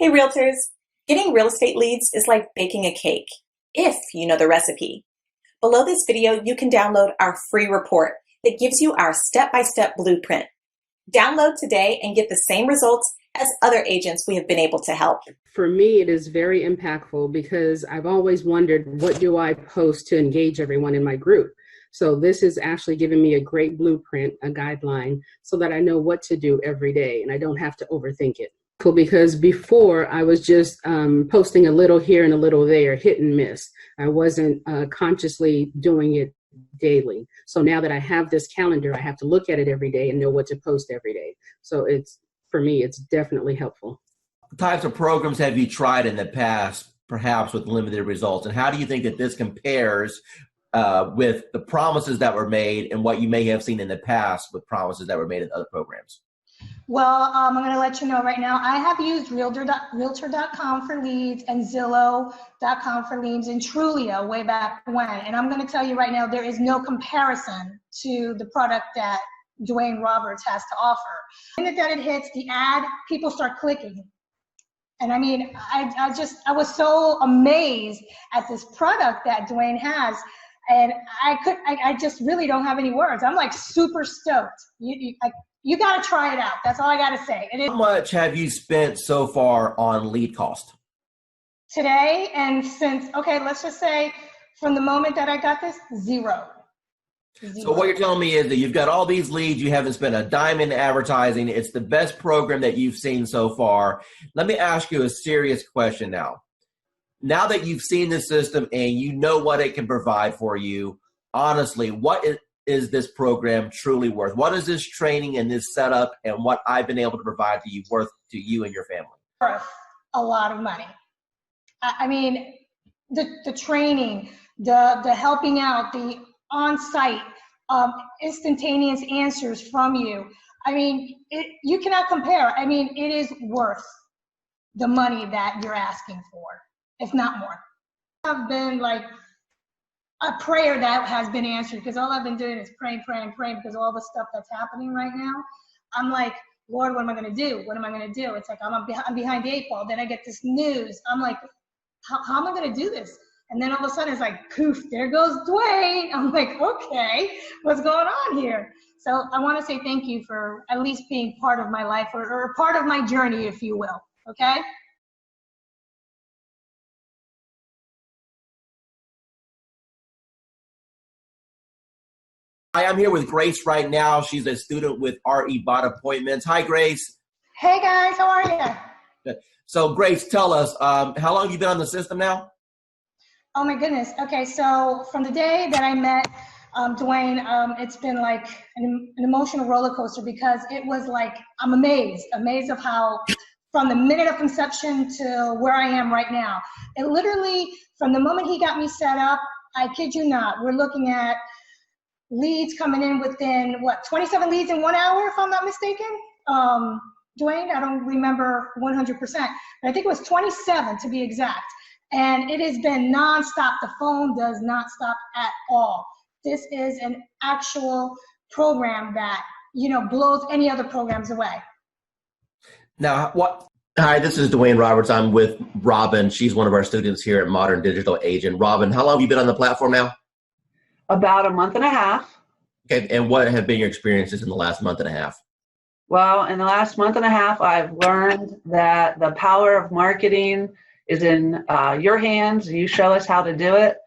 Hey realtors, getting real estate leads is like baking a cake, if you know the recipe. Below this video, you can download our free report that gives you our step-by-step blueprint. Download today and get the same results as other agents we have been able to help. For me, it is very impactful because I've always wondered, what do I post to engage everyone in my group? So this is actually giving me a great blueprint, a guideline, so that I know what to do every day and I don't have to overthink it. Cool, because before I was just posting a little here and a little there, hit and miss. I wasn't consciously doing it daily. So now that I have this calendar, I have to look at it every day and know what to post every day. So for me, it's definitely helpful. What types of programs have you tried in the past, perhaps with limited results? And how do you think that this compares with the promises that were made and what you may have seen in the past with promises that were made in other programs? Well, I'm going to let you know right now, I have used Realtor.com for leads and Zillow.com for leads and Trulio way back when. And I'm going to tell you right now, there is no comparison to the product that Dwayne Roberts has to offer. The minute that it hits the ad, people start clicking. And I mean, I was so amazed at this product that Dwayne has. And I just really don't have any words. I'm like super stoked. You got to try it out. That's all I got to say. How much have you spent so far on lead cost? Today and since, okay, let's just say from the moment that I got this, zero. So what you're telling me is that you've got all these leads, you haven't spent a dime in advertising. It's the best program that you've seen so far. Let me ask you a serious question now. Now that you've seen the system and you know what it can provide for you, honestly, what is this program truly worth? What is this training and this setup and what I've been able to provide to you worth to you and your family? Worth a lot of money. I mean, the training, the helping out, the on-site, instantaneous answers from you. I mean, you cannot compare. I mean, it is worth the money that you're asking for, if not more. I've been like a prayer that has been answered because all I've been doing is praying because of all the stuff that's happening right now. I'm like, Lord, what am I going to do? What am I going to do? It's like I'm behind the eight ball. Then I get this news. I'm like, how am I going to do this? And then all of a sudden it's like, poof, there goes Dwayne. I'm like, okay, what's going on here? So I want to say thank you for at least being part of my life or part of my journey, if you will. Okay. Hi, I'm here with Grace right now. She's a student with RE Bot Appointments. Hi, Grace. Hey, guys. How are you? Good. So, Grace, tell us, how long have you been on the system now? Oh, my goodness. Okay, so from the day that I met Dwayne, it's been like an emotional roller coaster because it was like, I'm amazed of how from the minute of conception to where I am right now. It literally, from the moment he got me set up, I kid you not, we're looking at leads coming in within, 27 leads in 1 hour, if I'm not mistaken? Dwayne, I don't remember 100%, but I think it was 27 to be exact. And it has been nonstop. The phone does not stop at all. This is an actual program that, blows any other programs away. Now, Hi, this is Dwayne Roberts. I'm with Robin. She's one of our students here at Modern Digital Agent. Robin, how long have you been on the platform now? About a month and a half. Okay, and what have been your experiences in the last month and a half? Well, in the last month and a half, I've learned that the power of marketing is in your hands. You show us how to do it.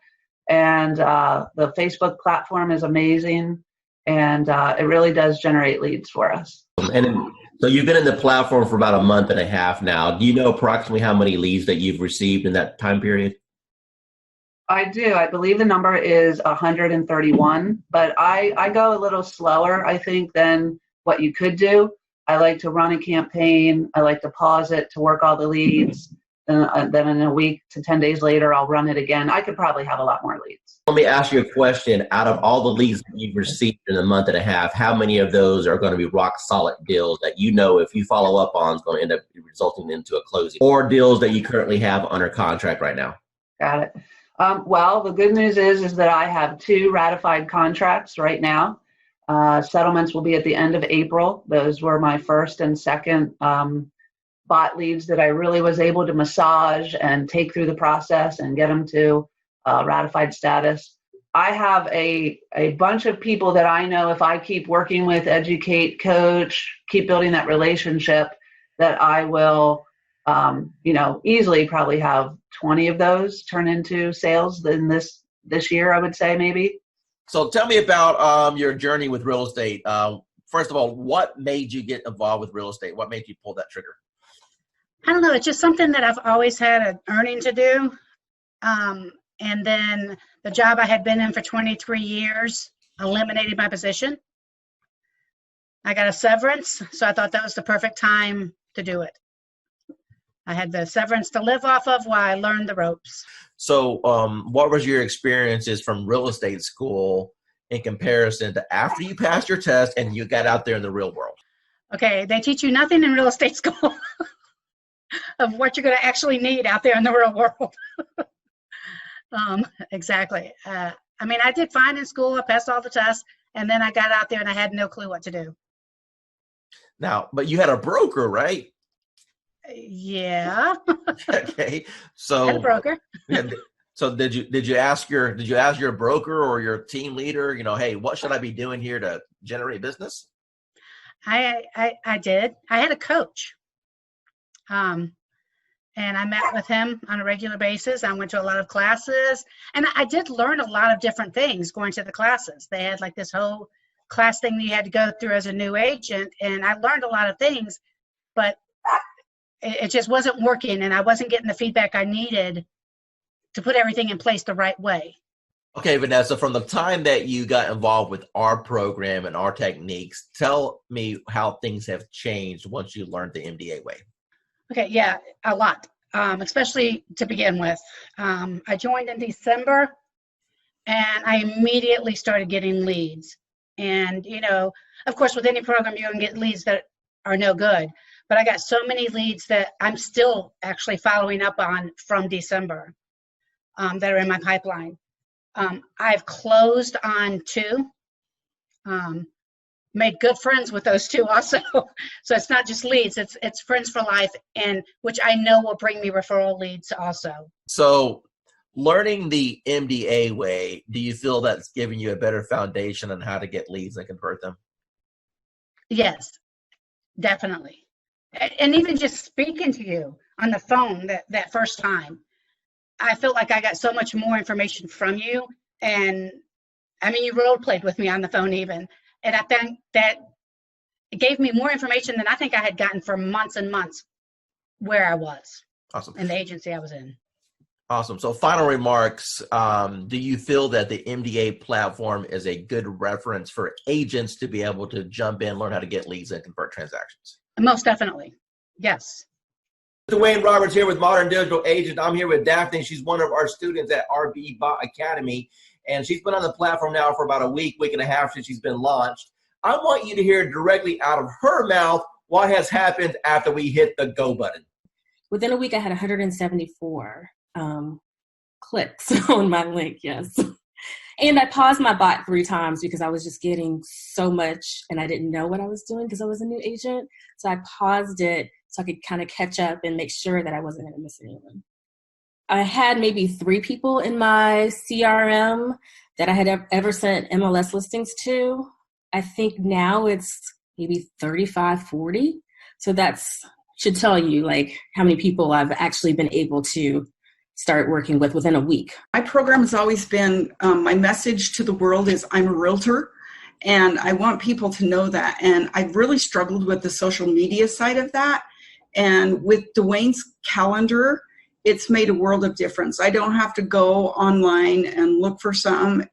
And the Facebook platform is amazing. And it really does generate leads for us. So you've been in the platform for about a month and a half now. Do you know approximately how many leads that you've received in that time period? I do. I believe the number is 131, but I go a little slower, I think, than what you could do. I like to run a campaign. I like to pause it to work all the leads. Then in a week to 10 days later, I'll run it again. I could probably have a lot more leads. Let me ask you a question. Out of all the leads that you've received in a month and a half, how many of those are going to be rock solid deals that if you follow up on is going to end up resulting into a closing, or deals that you currently have under contract right now? Got it. Well, the good news is that I have 2 ratified contracts right now. Settlements will be at the end of April. Those were my first and second bought leads that I really was able to massage and take through the process and get them to ratified status. I have a bunch of people that I know if I keep working with, educate, coach, keep building that relationship, that I will, easily probably have 20 of those turn into sales in this year, I would say maybe. So tell me about your journey with real estate. First of all, what made you get involved with real estate? What made you pull that trigger? I don't know. It's just something that I've always had an earning to do. And then the job I had been in for 23 years eliminated my position. I got a severance, so I thought that was the perfect time to do it. I had the severance to live off of while I learned the ropes. So what was your experiences from real estate school in comparison to after you passed your test and you got out there in the real world? Okay, they teach you nothing in real estate school of what you're going to actually need out there in the real world. Exactly. I did fine in school. I passed all the tests, and then I got out there and I had no clue what to do. Now, but you had a broker, right? Yeah. Okay. So Had a broker. So did you ask your broker or your team leader, hey, what should I be doing here to generate business? I did. I had a coach. And I met with him on a regular basis. I went to a lot of classes, and I did learn a lot of different things going to the classes. They had like this whole class thing that you had to go through as a new agent, and I learned a lot of things, but it just wasn't working, and I wasn't getting the feedback I needed to put everything in place the right way. Okay, Vanessa, from the time that you got involved with our program and our techniques, tell me how things have changed once you learned the MDA way. Okay, yeah, a lot, especially to begin with. I joined in December, and I immediately started getting leads. And, of course, with any program, you're going to get leads that are no good. But I got so many leads that I'm still actually following up on from December that are in my pipeline. I've closed on 2. Made good friends with those 2 also. So it's not just leads, it's friends for life, and which I know will bring me referral leads also. So learning the MDA way, do you feel that's giving you a better foundation on how to get leads and convert them? Yes, definitely. And even just speaking to you on the phone that first time, I felt like I got so much more information from you. And you role played with me on the phone even. And I think that it gave me more information than I think I had gotten for months and months where I was. Awesome. And the agency I was in. Awesome. So final remarks, do you feel that the MDA platform is a good reference for agents to be able to jump in, learn how to get leads and convert transactions? Most definitely. Yes. Dwayne Roberts here with Modern Digital Agent. I'm here with Daphne. She's one of our students at RB Bot Academy. And she's been on the platform now for about a week and a half since she's been launched. I want you to hear directly out of her mouth what has happened after we hit the go button. Within a week, I had 174 clicks on my link, yes. And I paused my bot 3 times because I was just getting so much and I didn't know what I was doing because I was a new agent. So I paused it so I could kind of catch up and make sure that I wasn't going to miss anyone. I had maybe 3 people in my CRM that I had ever sent MLS listings to. I think now it's maybe 35, 40. So that's should tell you like how many people I've actually been able to start working with within a week. My program has always been, my message to the world is I'm a realtor, and I want people to know that. And I've really struggled with the social media side of that. And with Dwayne's calendar, it's made a world of difference. I don't have to go online and look for something.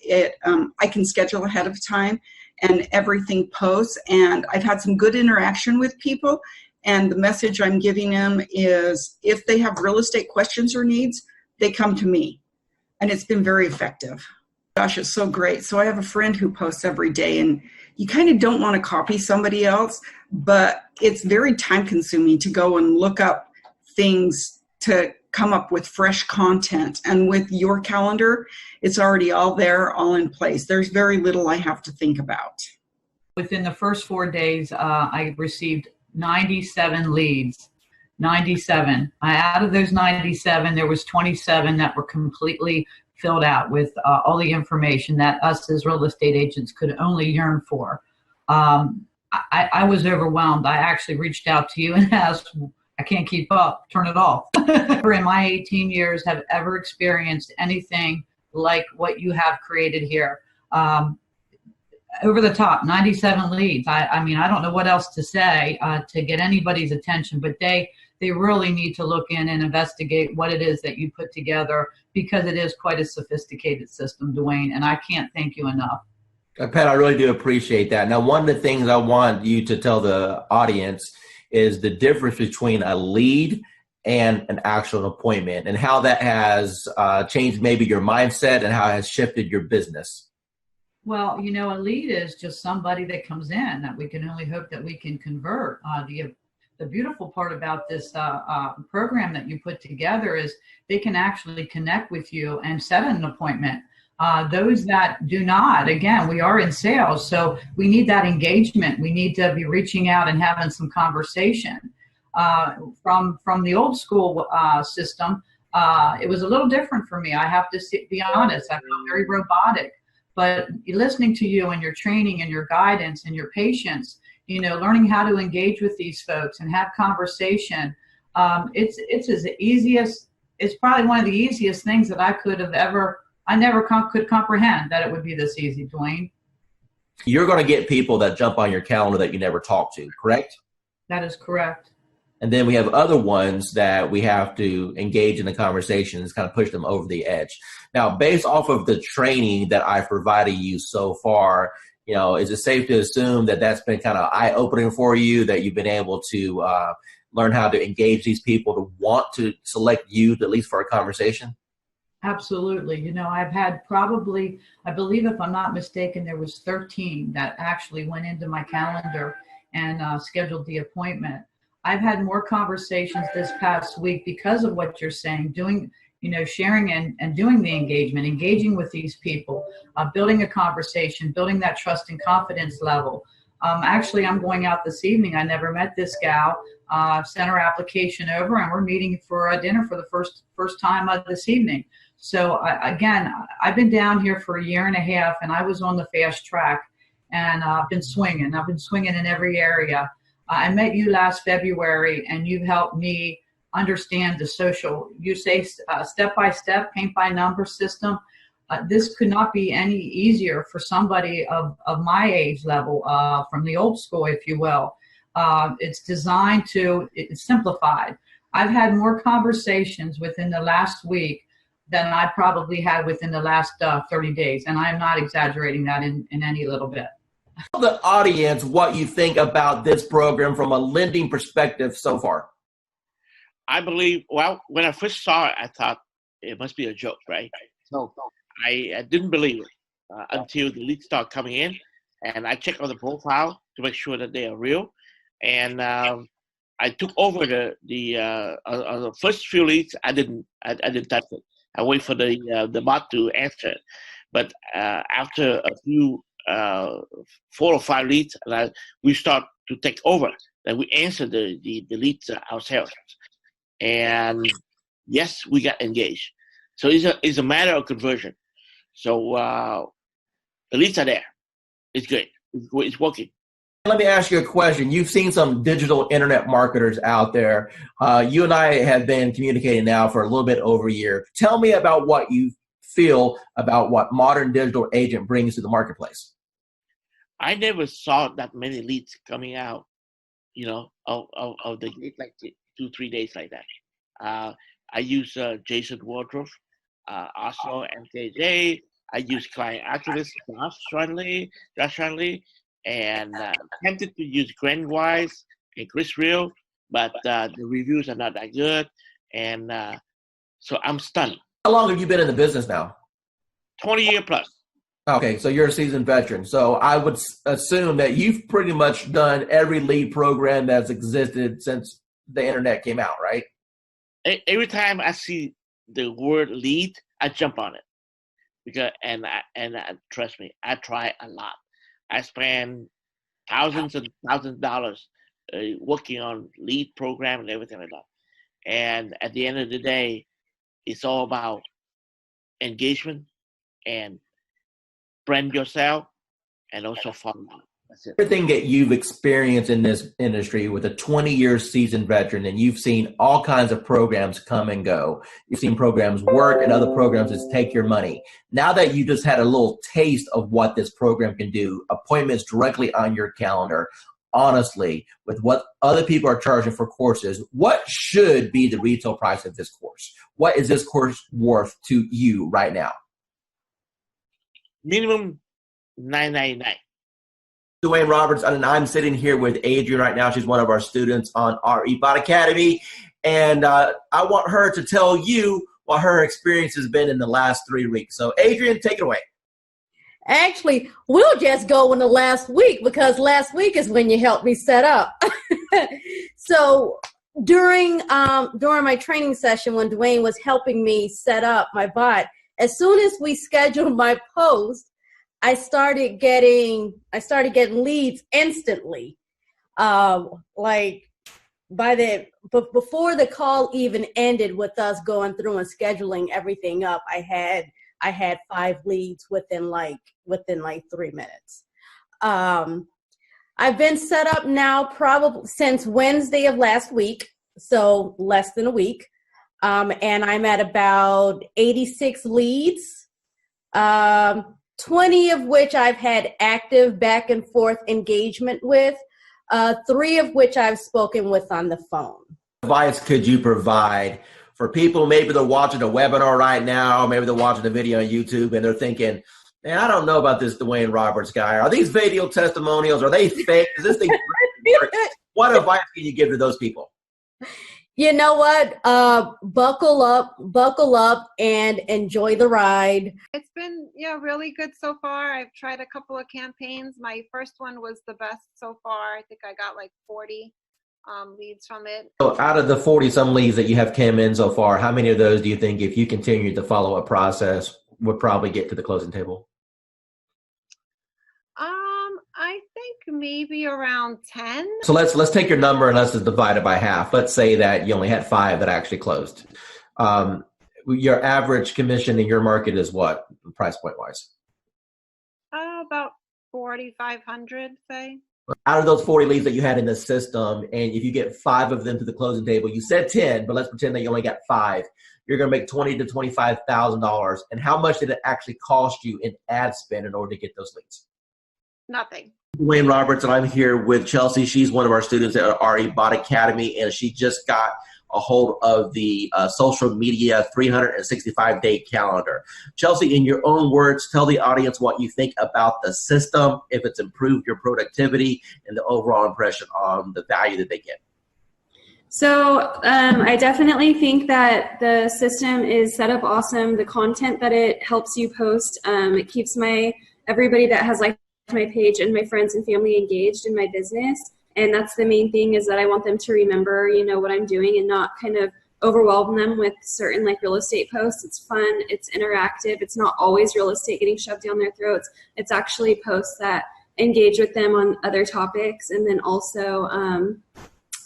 I can schedule ahead of time and everything posts. And I've had some good interaction with people. And the message I'm giving them is if they have real estate questions or needs, they come to me. And it's been very effective. Gosh, it's so great. So I have a friend who posts every day, and you kind of don't want to copy somebody else, but it's very time consuming to go and look up things to come up with fresh content. And with your calendar, it's already all there, all in place. There's very little I have to think about. Within the first 4 days, I received 97 leads. 97. Out of those 97, there was 27 that were completely filled out with all the information that us as real estate agents could only yearn for. I was overwhelmed. I actually reached out to you and asked, I can't keep up, turn it off. In my 18 years have ever experienced anything like what you have created here. Over the top, 97 leads. I mean, I don't know what else to say to get anybody's attention, but they really need to look in and investigate what it is that you put together, because it is quite a sophisticated system, Dwayne, and I can't thank you enough. Pat, I really do appreciate that. Now, one of the things I want you to tell the audience is the difference between a lead and an actual appointment, and how that has changed maybe your mindset and how it has shifted your business. Well, you know, a lead is just somebody that comes in that we can only hope that we can convert. The beautiful part about this program that you put together is they can actually connect with you and set an appointment. Those that do not, again, we are in sales, so we need that engagement. We need to be reaching out and having some conversation. From the old school system, it was a little different for me. I have to be honest. I felt very robotic. But listening to you and your training and your guidance and your patience, you know, learning how to engage with these folks and have conversation, it's probably one of the easiest things that I could have I never could comprehend that it would be this easy, Dwayne. You're going to get people that jump on your calendar that you never talk to, correct? That is correct. And then we have other ones that we have to engage in the conversations, kind of push them over the edge. Now, based off of the training that I've provided you so far, you know, is it safe to assume that that's been kind of eye-opening for you, that you've been able to learn how to engage these people to want to select you, at least for a conversation? Absolutely. You know, I've had probably, I believe if I'm not mistaken, there was 13 that actually went into my calendar and scheduled the appointment. I've had more conversations this past week because of what you're saying, sharing and doing the engagement, engaging with these people, building a conversation, building that trust and confidence level. Actually, I'm going out this evening. I never met this gal. Sent her application over, and we're meeting for a dinner for the first time this evening. So again, I've been down here for a year and a half, and I was on the fast track, and I've been swinging. I've been swinging in every area. I met you last February, and you've helped me understand the social, you say step-by-step, paint-by-number system. This could not be any easier for somebody of my age level, from the old school, if you will. It's designed it's simplified. I've had more conversations within the last week than I probably had within the last 30 days. And I'm not exaggerating that in any little bit. Tell the audience what you think about this program from a lending perspective so far. I believe, well, when I first saw it, I thought it must be a joke, right? So I didn't believe it until the leads start coming in, and I checked on the profile to make sure that they are real. And I took over the first few leads. I didn't touch it. I wait for the bot to answer it. But after a few 4 or 5 leads, we start to take over. Then we answer the leads ourselves. And yes, we got engaged. So it's a matter of conversion. So the leads are there. It's good. It's working. Let me ask you a question. You've seen some digital internet marketers out there. You and I have been communicating now for a little bit over a year. Tell me about what you feel about what Modern Digital Agent brings to the marketplace. I never saw that many leads coming out, of the gate, like 2-3 days like that. I use Jason Wardrobe, also MKJ. I use Client Activist, Josh Friendly, and tempted to use Glenn Wise and Chris Real, but the reviews are not that good, and so I'm stunned. How long have you been in the business now? 20 years plus. Okay, so you're a seasoned veteran. So I would assume that you've pretty much done every lead program that's existed since the internet came out, right? Every time I see the word lead, I jump on it, because and trust me, I try a lot. I spend thousands and thousands of dollars working on lead program and everything like that. And at the end of the day, it's all about engagement and brand yourself and also follow up. That's it. Everything that you've experienced in this industry with a 20-year seasoned veteran, and you've seen all kinds of programs come and go. You've seen programs work and other programs just take your money. Now that you just had a little taste of what this program can do, appointments directly on your calendar, honestly, with what other people are charging for courses, what should be the retail price of this course? What is this course worth to you right now? Minimum $9.99. Dwayne Roberts, and I'm sitting here with Adrian right now. She's one of our students on our eBot Academy, and I want her to tell you what her experience has been in the last 3 weeks. So, Adrian, take it away. Actually, we'll just go in the last week because last week is when you helped me set up. So during my training session when Dwayne was helping me set up my bot, as soon as we scheduled my post, I started getting leads instantly. Like before the call even ended with us going through and scheduling everything up, I had 5 leads within 3 minutes. I've been set up now probably since Wednesday of last week, so less than a week. And I'm at about 86 leads. 20 of which I've had active back and forth engagement with, 3 of which I've spoken with on the phone. What advice could you provide for people? Maybe they're watching a webinar right now, maybe they're watching a video on YouTube and they're thinking, man, I don't know about this Dwayne Roberts guy. Are these video testimonials? Are they fake? Is this thing What advice can you give to those people? You know what? Buckle up and enjoy the ride. It's been, really good so far. I've tried a couple of campaigns. My first one was the best so far. I think I got like 40 leads from it. So out of the 40-some leads that you have came in so far, how many of those do you think, if you continued the follow-up process, would probably get to the closing table? I think maybe around 10. So let's take your number and let's just divide it by half. Let's say that you only had 5 that actually closed. Your average commission in your market is what, price point wise? About 4,500, say. Out of those 40 leads that you had in the system, and if you get 5 of them to the closing table, you said 10, but let's pretend that you only got 5. You're going to make $20,000 to $25,000. And how much did it actually cost you in ad spend in order to get those leads? Nothing. Wayne Roberts, and I'm here with Chelsea. She's one of our students at our eBot Academy, and she just got a hold of the social media 365-day calendar. Chelsea, in your own words, tell the audience what you think about the system, if it's improved your productivity, and the overall impression on the value that they get. So I definitely think that the system is set up awesome. The content that it helps you post, it keeps everybody that has liked my page and my friends and family engaged in my business. And that's the main thing, is that I want them to remember, what I'm doing and not kind of overwhelm them with certain real estate posts. It's fun, it's interactive, it's not always real estate getting shoved down their throats. It's actually posts that engage with them on other topics. And then also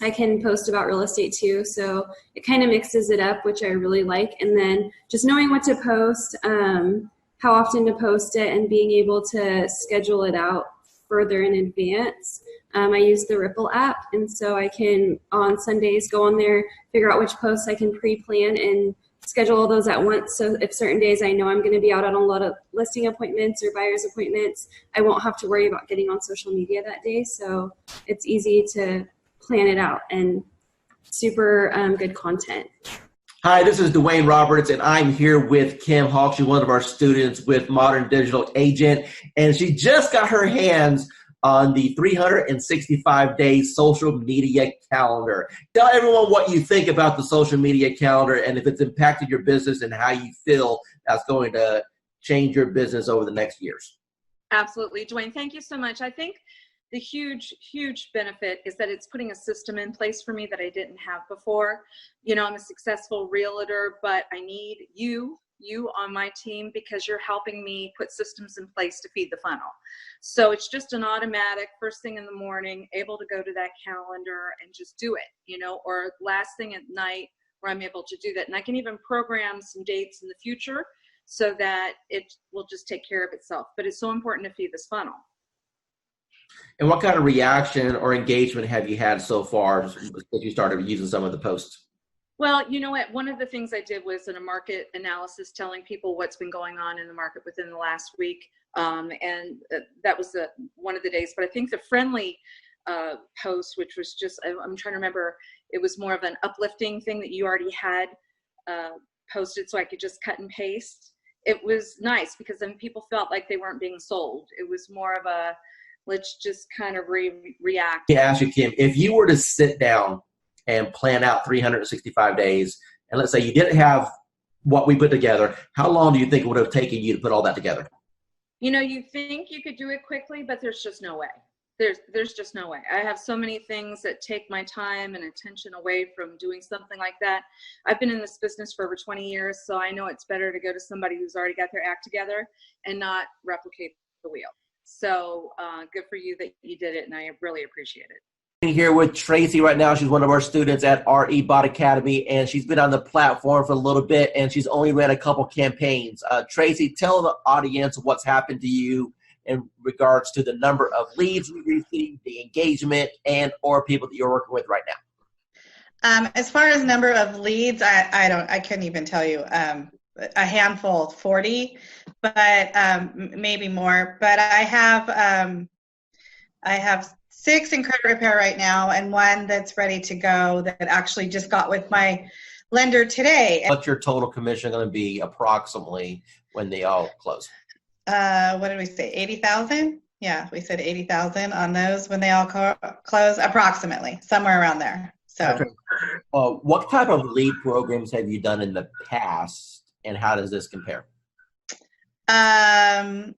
I can post about real estate too. So it kind of mixes it up, which I really like. And then just knowing what to post, how often to post it, and being able to schedule it out further in advance. I use the Ripple app, and so I can, on Sundays, go on there, figure out which posts I can pre-plan and schedule all those at once. So if certain days I know I'm going to be out on a lot of listing appointments or buyer's appointments, I won't have to worry about getting on social media that day. So it's easy to plan it out, and super good content. Hi, this is Dwayne Roberts, and I'm here with Kim Hawk. She's one of our students with Modern Digital Agent, and she just got her hands on the 365-day social media calendar. Tell everyone what you think about the social media calendar and if it's impacted your business and how you feel that's going to change your business over the next years. Absolutely. Dwayne, thank you so much. I think the huge benefit is that it's putting a system in place for me that I didn't have before. I'm a successful realtor, but I need you on my team, because you're helping me put systems in place to feed the funnel. So it's just an automatic first thing in the morning, able to go to that calendar and just do it, or last thing at night where I'm able to do that. And I can even program some dates in the future so that it will just take care of itself. But it's so important to feed this funnel. And what kind of reaction or engagement have you had so far since you started using some of the posts? Well, you know what? One of the things I did was in a market analysis telling people what's been going on in the market within the last week. And that was one of the days. But I think the friendly post, which was just, I'm trying to remember, it was more of an uplifting thing that you already had posted, so I could just cut and paste. It was nice because then people felt like they weren't being sold. It was more of a, let's just kind of react. Yeah, ask you, Kim, if you were to sit down and plan out 365 days, and let's say you didn't have what we put together, how long do you think it would have taken you to put all that together? You know, you think you could do it quickly, but there's just no way. There's just no way. I have so many things that take my time and attention away from doing something like that. I've been in this business for over 20 years, so I know it's better to go to somebody who's already got their act together and not replicate the wheel. So good for you that you did it, and I really appreciate it. Here with Tracy right now. She's one of our students at RE Bot Academy, and she's been on the platform for a little bit, and she's only ran a couple campaigns. Tracy, tell the audience what's happened to you in regards to the number of leads we received, the engagement, and or people that you're working with right now. As far as number of leads, I couldn't even tell you. A handful, 40, but maybe more. But I have 6 in credit repair right now, and 1 that's ready to go that actually just got with my lender today. What's your total commission going to be approximately when they all close? What did we say? 80,000? Yeah, we said 80,000 on those when they all close, approximately somewhere around there. So, okay. What type of lead programs have you done in the past, and how does this compare? Well,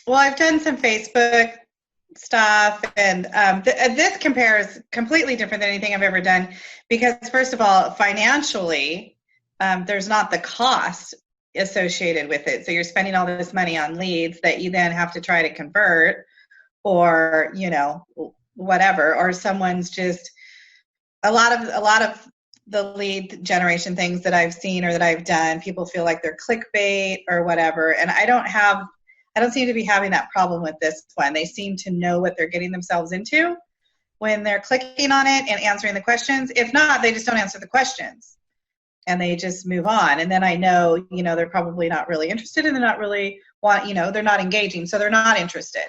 I've done some Facebook stuff, and this compares completely different than anything I've ever done because, first of all, financially, there's not the cost associated with it. So you're spending all this money on leads that you then have to try to convert, or whatever, or someone's just a lot of the lead generation things that I've seen or that I've done, people feel like they're clickbait or whatever, and I don't seem to be having that problem with this one. They seem to know what they're getting themselves into when they're clicking on it and answering the questions. If not, they just don't answer the questions and they just move on. And then I know, they're probably not really interested, and they're not really they're not engaging, so they're not interested.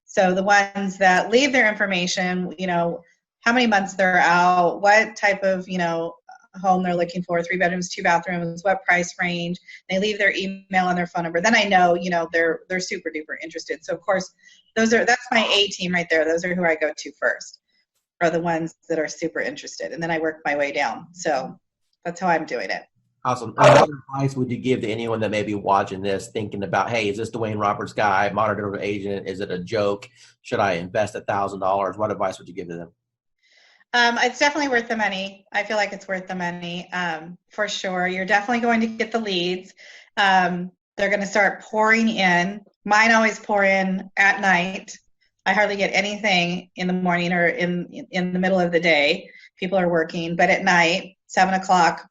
So the ones that leave their information, how many months they're out, what type of, home they're looking for, 3 bedrooms, 2 bathrooms, what price range, they leave their email and their phone number, then I know, they're super duper interested. So of course, that's my A team right there. Those are who I go to first, are the ones that are super interested. And then I work my way down. So that's how I'm doing it. Awesome. What advice would you give to anyone that may be watching this thinking about, hey, is this Dwayne Roberts guy, modern agent? Is it a joke? Should I invest $1,000? What advice would you give to them? It's definitely worth the money. I feel like it's worth the money, for sure. You're definitely going to get the leads. They're going to start pouring in. Mine always pour in at night. I hardly get anything in the morning or in the middle of the day. People are working, but at night, 7 o'clock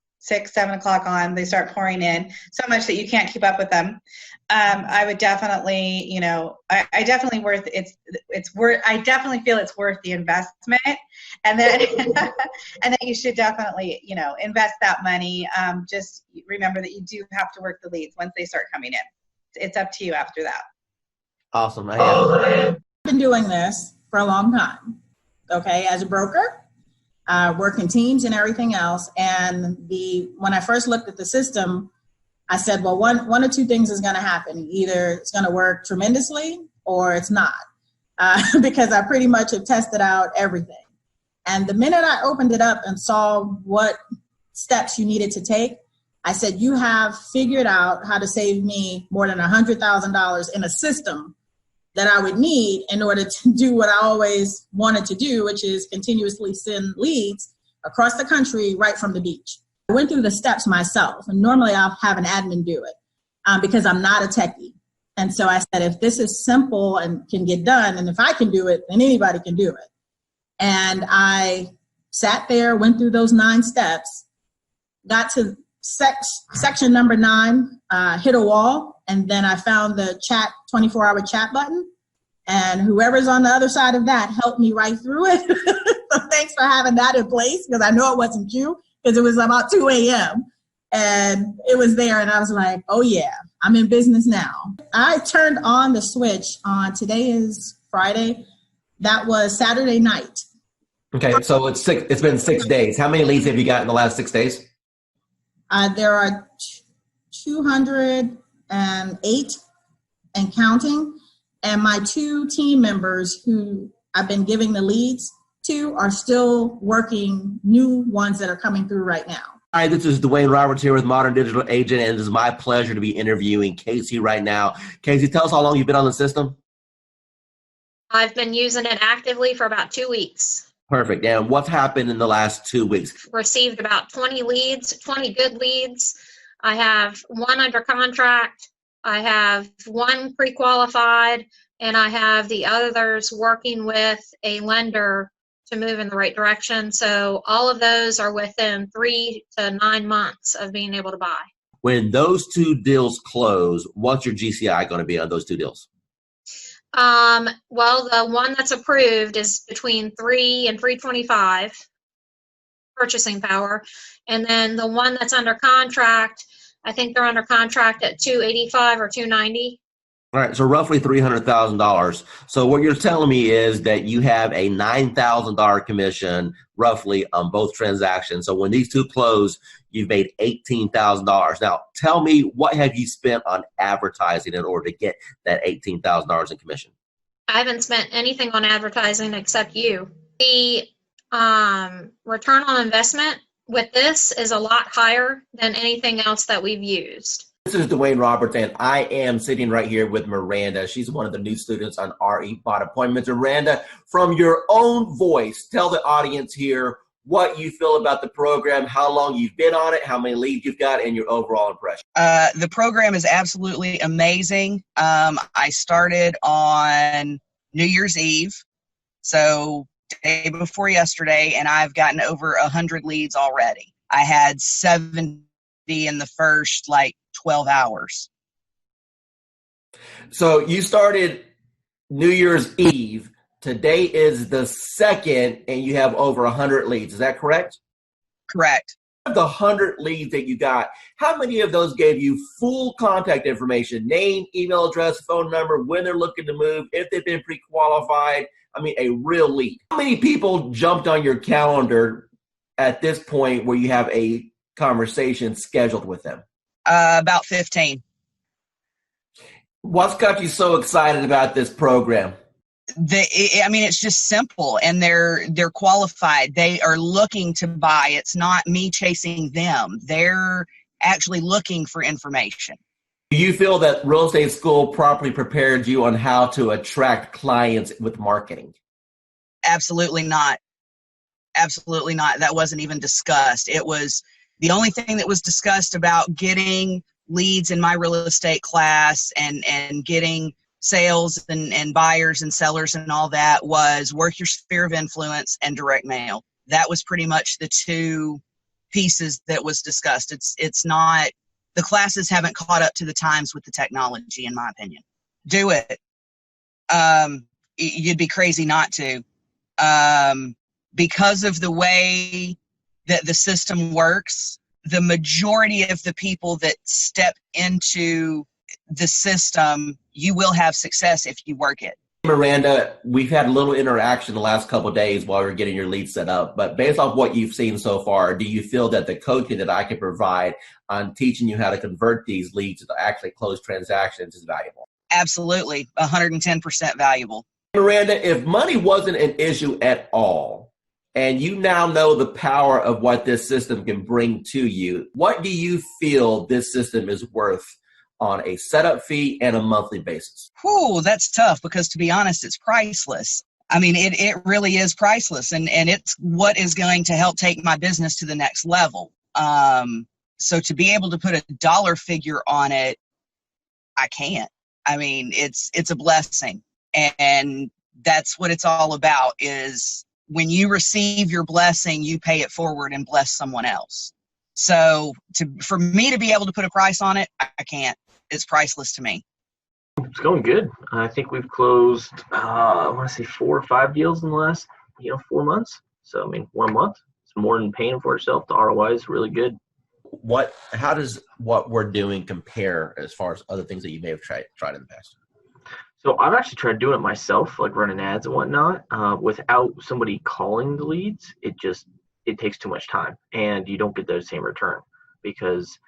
on, they start pouring in so much that you can't keep up with them. I would definitely, I definitely I definitely feel it's worth the investment. And then, and then you should definitely, invest that money. Just remember that you do have to work the leads once they start coming in. It's up to you after that. Awesome. I've been doing this for a long time. Okay. As a broker, working teams and everything else. And when I first looked at the system, I said, well, one or two things is going to happen. Either it's going to work tremendously or it's not, because I pretty much have tested out everything. And the minute I opened it up and saw what steps you needed to take, I said, you have figured out how to save me more than $100,000 in a system that I would need in order to do what I always wanted to do, which is continuously send leads across the country right from the beach. I went through the steps myself, and normally I'll have an admin do it because I'm not a techie. And so I said, if this is simple and can get done, and if I can do it, then anybody can do it. And I sat there, went through those 9 steps, got to section number 9, hit a wall, and then I found the 24-hour chat button, and whoever's on the other side of that helped me right through it. So thanks for having that in place, because I know it wasn't you, because it was about 2 a.m. and it was there, and I was like, oh yeah, I'm in business now. I turned on the switch on, today is Friday, that was Saturday night. Okay, so it's been 6 days. How many leads have you got in the last 6 days? There are 208 and counting, and my 2 team members who I've been giving the leads to are still working new ones that are coming through right now. Hi, this is Dwayne Roberts here with Modern Digital Agent, and it is my pleasure to be interviewing Casey right now. Casey, tell us how long you've been on the system. I've been using it actively for about 2 weeks. Perfect. And what's happened in the last 2 weeks? Received about 20 leads, 20 good leads. I have 1 under contract. I have 1 pre-qualified, and I have the others working with a lender to move in the right direction. So all of those are within 3 to 9 months of being able to buy. When those 2 deals close, what's your GCI going to be on those 2 deals? Well, the one that's approved is between 3 and 325 purchasing power. And then the one that's under contract, I think they're under contract at 285 or 290. All right, so roughly $300,000. So what you're telling me is that you have a $9,000 commission roughly on both transactions. So when these 2 close, you've made $18,000. Now, tell me, what have you spent on advertising in order to get that $18,000 in commission? I haven't spent anything on advertising except you. The return on investment with this is a lot higher than anything else that we've used. This is Dwayne Roberts, and I am sitting right here with Miranda. She's one of the new students on RE Bot Appointments. Miranda, from your own voice, tell the audience here what you feel about the program, how long you've been on it, how many leads you've got, and your overall impression. The program is absolutely amazing. I started on New Year's Eve, so day before yesterday, and I've gotten over 100 leads already. I had 70 in the first 12 hours. So you started New Year's Eve. Today is the 2nd, and you have over 100 leads. Is that correct? Correct. Of the 100 leads that you got, how many of those gave you full contact information, name, email address, phone number, when they're looking to move, if they've been pre-qualified? I mean, a real lead. How many people jumped on your calendar at this point where you have a conversation scheduled with them? About 15. What's got you so excited about this program? It's just simple, and they're qualified. They are looking to buy. It's not me chasing them. They're actually looking for information. Do you feel that real estate school properly prepared you on how to attract clients with marketing? Absolutely not. Absolutely not. That wasn't even discussed. It was the only thing that was discussed about getting leads in my real estate class and getting sales and buyers and sellers and all that was work your sphere of influence and direct mail. That was pretty much the 2 pieces that was discussed. It's not, the classes haven't caught up to the times with the technology, in my opinion. Do it. You'd be crazy not to. Because of the way that the system works, the majority of the people that step into the system, you will have success if you work it. Miranda, we've had a little interaction the last couple of days while we're getting your lead set up, but based off what you've seen so far, do you feel that the coaching that I can provide on teaching you how to convert these leads to actually close transactions is valuable? Absolutely, 110% valuable. Miranda, if money wasn't an issue at all, and you now know the power of what this system can bring to you, what do you feel this system is worth on a setup fee and a monthly basis? Whew, that's tough, because to be honest, it's priceless. I mean, it really is priceless, and it's what is going to help take my business to the next level. So to be able to put a dollar figure on it, I can't. I mean, it's a blessing, and that's what it's all about, is when you receive your blessing, you pay it forward and bless someone else. So for me to be able to put a price on it, I can't. It's priceless to me. It's going good. I think we've closed, I want to say 4 or 5 deals in the last, 4 months. So, 1 month, it's more than paying for itself. The ROI is really good. How does what we're doing compare as far as other things that you may have tried in the past? So I've actually tried doing it myself, like running ads and whatnot, without somebody calling the leads. It takes too much time, and you don't get the same return because,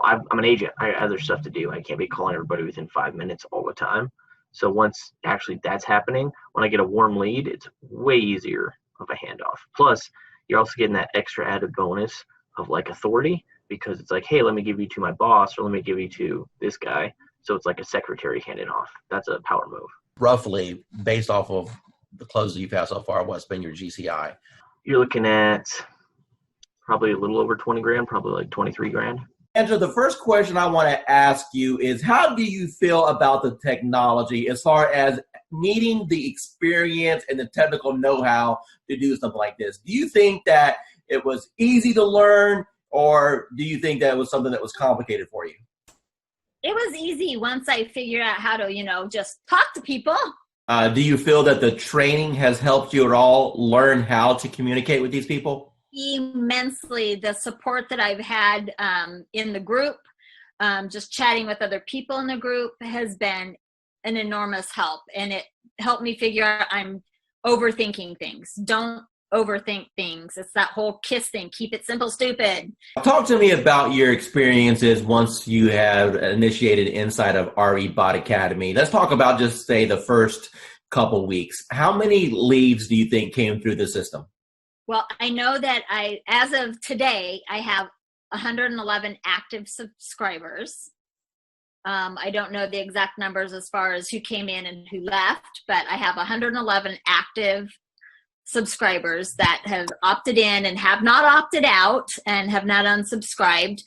I'm an agent. I have other stuff to do. I can't be calling everybody within 5 minutes all the time. So once actually that's happening, when I get a warm lead, it's way easier of a handoff. Plus, you're also getting that extra added bonus of like authority, because it's like, hey, let me give you to my boss, or let me give you to this guy. So it's like a secretary handing off. That's a power move. Roughly, based off of the closes you've had so far, what's been your GCI? You're looking at probably a little over 20 grand, probably like 23 grand. Andrew, the first question I want to ask you is, how do you feel about the technology as far as needing the experience and the technical know-how to do something like this? Do you think that it was easy to learn, or do you think that it was something that was complicated for you? It was easy once I figured out how to, just talk to people. Do you feel that the training has helped you at all learn how to communicate with these people? Immensely. The support that I've had in the group, just chatting with other people in the group, has been an enormous help. And it helped me figure out I'm overthinking things. Don't overthink things. It's that whole KISS thing. Keep it simple, stupid. Talk to me about your experiences once you have initiated inside of RE Bot Academy. Let's talk about just say the first couple weeks. How many leads do you think came through the system? Well, I know that as of today, I have 111 active subscribers. I don't know the exact numbers as far as who came in and who left, but I have 111 active subscribers that have opted in and have not opted out and have not unsubscribed.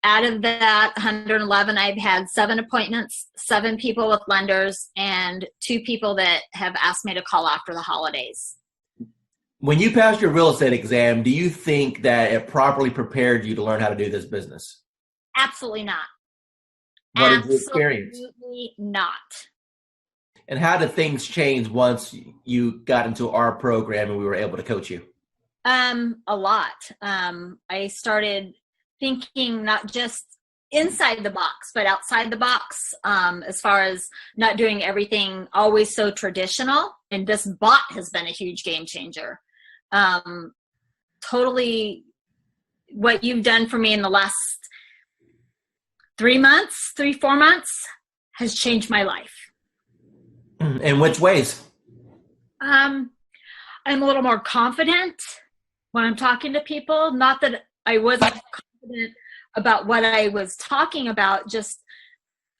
Out of that 111, I've had 7 appointments, 7 people with lenders, and 2 people that have asked me to call after the holidays. When you passed your real estate exam, do you think that it properly prepared you to learn how to do this business? Absolutely not. What is your experience? Absolutely not. And how did things change once you got into our program and we were able to coach you? A lot. I started thinking not just inside the box, but outside the box, as far as not doing everything always so traditional. And this bot has been a huge game changer. Totally what you've done for me in the last 4 months has changed my life. In which ways? I'm a little more confident when I'm talking to people. Not that I wasn't confident about what I was talking about, just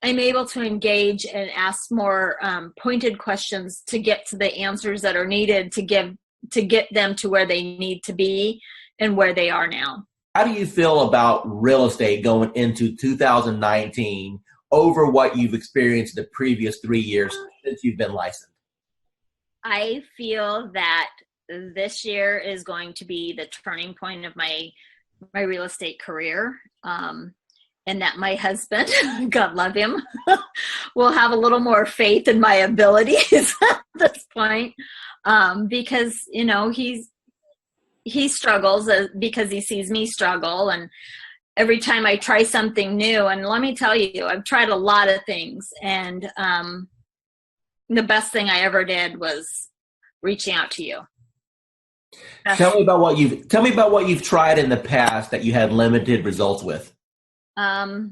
I'm able to engage and ask more pointed questions to get to the answers that are needed to get them to where they need to be and where they are now. How do you feel about real estate going into 2019 over what you've experienced the previous 3 years since you've been licensed? I feel that this year is going to be the turning point of my real estate career, and that my husband, God love him, will have a little more faith in my abilities at this point, because he struggles because he sees me struggle, and every time I try something new, and let me tell you, I've tried a lot of things, and the best thing I ever did was reaching out to you. Tell me about what you've tried in the past that you had limited results with. Part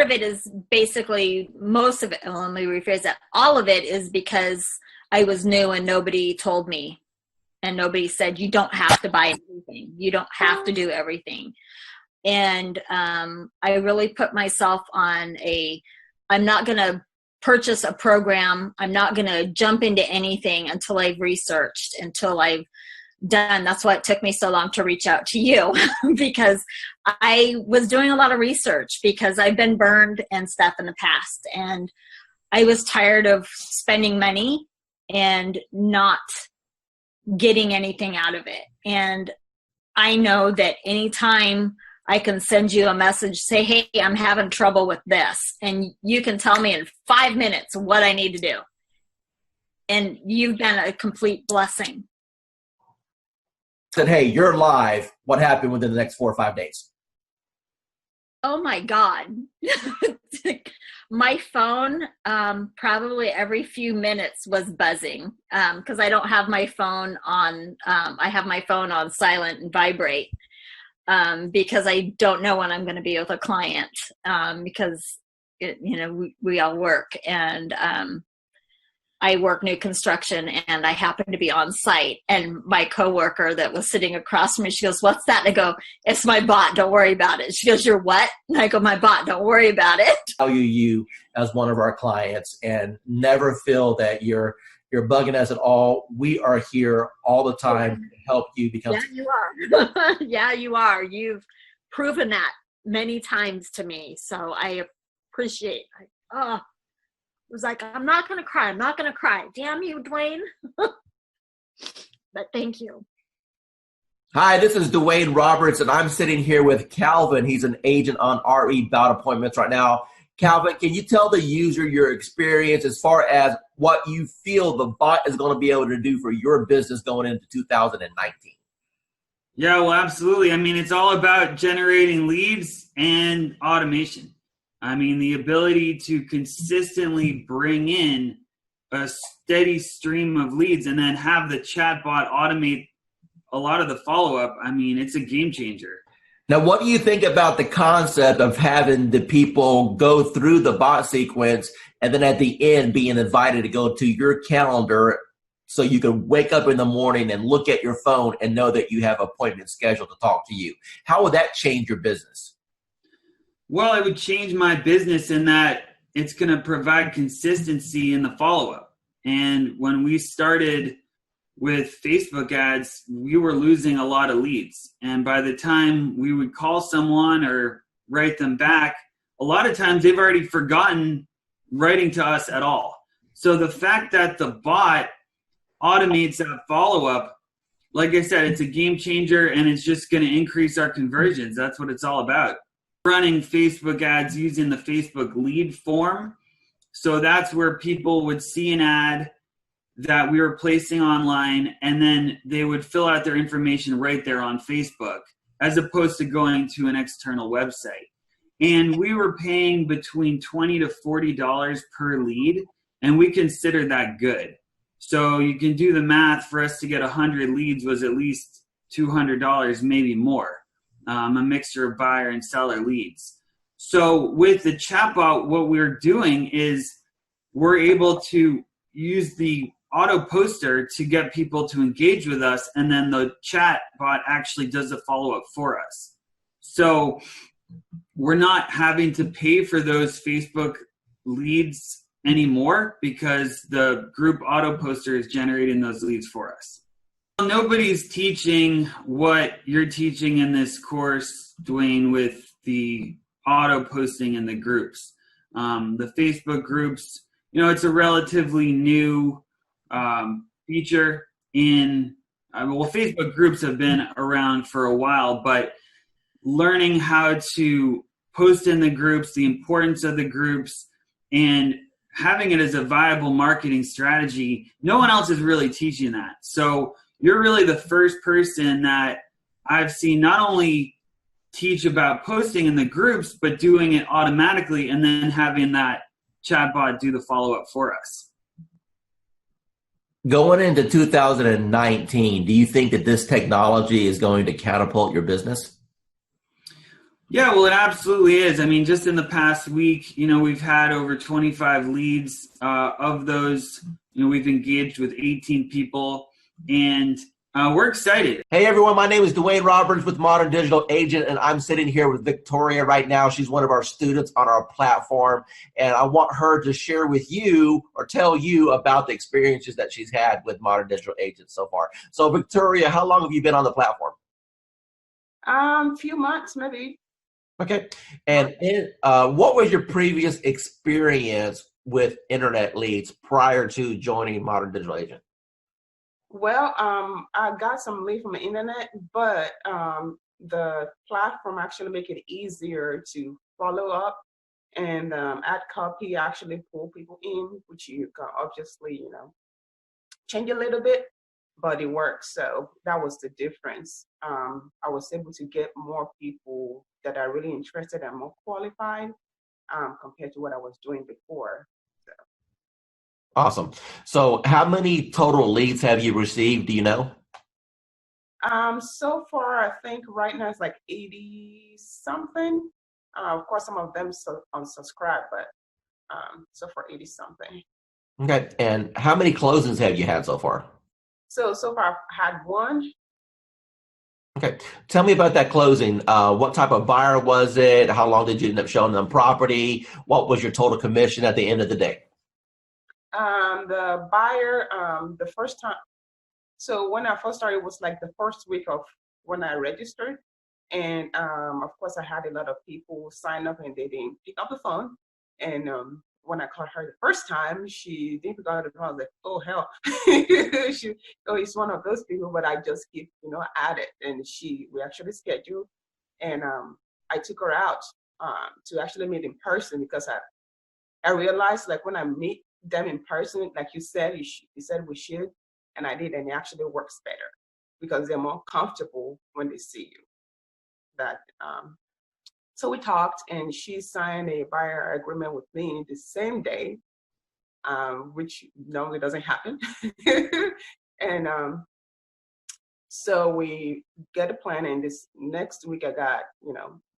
of it is basically, most of it, let me rephrase that, all of it is because I was new and nobody told me, and nobody said, you don't have to buy everything. You don't have to do everything. And I really put myself on I'm not going to purchase a program. I'm not going to jump into anything until I've researched, until I've done. That's why it took me so long to reach out to you, because I was doing a lot of research, because I've been burned and stuff in the past. And I was tired of spending money and not getting anything out of it. And I know that anytime I can send you a message, say, hey, I'm having trouble with this, and you can tell me in 5 minutes what I need to do. And you've been a complete blessing. Said, hey, you're live. What happened within the next 4 or 5 days? Oh my God. My phone, probably every few minutes was buzzing, because I don't have my phone on, I have my phone on silent and vibrate, because I don't know when I'm going to be with a client, because we all work, and I work new construction, and I happen to be on site, and my coworker that was sitting across from me, she goes, what's that? And I go, it's my bot, don't worry about it. She goes, you're what? And I go, my bot, don't worry about it. Value you as one of our clients, and never feel that you're bugging us at all. We are here all the time to help you become. Yeah, you are. Yeah, you are. You've proven that many times to me. So I appreciate it. Oh, it was like, I'm not going to cry. I'm not going to cry. Damn you, Dwayne. But thank you. Hi, this is Dwayne Roberts, and I'm sitting here with Calvin. He's an agent on RE Bout Appointments right now. Calvin, can you tell the user your experience as far as what you feel the bot is going to be able to do for your business going into 2019? Yeah, well, absolutely. I mean, it's all about generating leads and automation. I mean, the ability to consistently bring in a steady stream of leads and then have the chatbot automate a lot of the follow-up. I mean, it's a game changer. Now, what do you think about the concept of having the people go through the bot sequence and then at the end being invited to go to your calendar so you can wake up in the morning and look at your phone and know that you have appointments scheduled to talk to you? How would that change your business? Well, it would change my business in that it's going to provide consistency in the follow-up. And when we started with Facebook ads, we were losing a lot of leads. And by the time we would call someone or write them back, a lot of times they've already forgotten writing to us at all. So the fact that the bot automates that follow-up, like I said, it's a game changer, and it's just going to increase our conversions. That's what it's all about. Running Facebook ads using the Facebook lead form. So that's where people would see an ad that we were placing online, and then they would fill out their information right there on Facebook, as opposed to going to an external website. And we were paying between $20 to $40 per lead, and we considered that good. So you can do the math. For us to get 100 leads was at least $200, maybe more, a mixture of buyer and seller leads. So with the chatbot, what we're doing is we're able to use the auto poster to get people to engage with us, and then the chat bot actually does a follow-up for us. So we're not having to pay for those Facebook leads anymore because the group auto poster is generating those leads for us. Nobody's teaching what you're teaching in this course, Dwayne, with the auto posting in the groups. The Facebook groups, it's a relatively new feature in, well, Facebook groups have been around for a while, but learning how to post in the groups, the importance of the groups, and having it as a viable marketing strategy, no one else is really teaching that. So you're really the first person that I've seen not only teach about posting in the groups, but doing it automatically and then having that chatbot do the follow-up for us. Going into 2019, do you think that this technology is going to catapult your business? Yeah, well, it absolutely is. I mean, just in the past week, we've had over 25 leads. Of those, we've engaged with 18 people, and we're excited. Hey, everyone. My name is Dwayne Roberts with Modern Digital Agent, and I'm sitting here with Victoria right now. She's one of our students on our platform, and I want her to share with you or tell you about the experiences that she's had with Modern Digital Agent so far. So, Victoria, how long have you been on the platform? Few months, maybe. Okay. And what was your previous experience with internet leads prior to joining Modern Digital Agent? Well, I got some lead from the internet, but the platform actually make it easier to follow up and add copy, actually pull people in, which you can obviously, change a little bit, but it works. So that was the difference. I was able to get more people that are really interested and more qualified compared to what I was doing before. Awesome. So how many total leads have you received? Do you know? So far, I think right now it's like 80 something. Of course, some of them unsubscribe, but so far 80 something. Okay. And how many closings have you had so far? So far I've had one. Okay. Tell me about that closing. What type of buyer was it? How long did you end up showing them property? What was your total commission at the end of the day? The buyer, the first time. So when I first started, it was like the first week of when I registered. And of course, I had a lot of people sign up and they didn't pick up the phone. And when I called her the first time, she didn't pick up the phone. I was like, oh, hell. It's one of those people, but I just keep, at it. And we actually scheduled. And I took her out to actually meet in person because I realized like when I meet them in person, like you said, you said we should, and I did, and it actually works better because they're more comfortable when they see you. So we talked, and she signed a buyer agreement with me the same day, which normally doesn't happen. And so we get a plan, and this next week I got,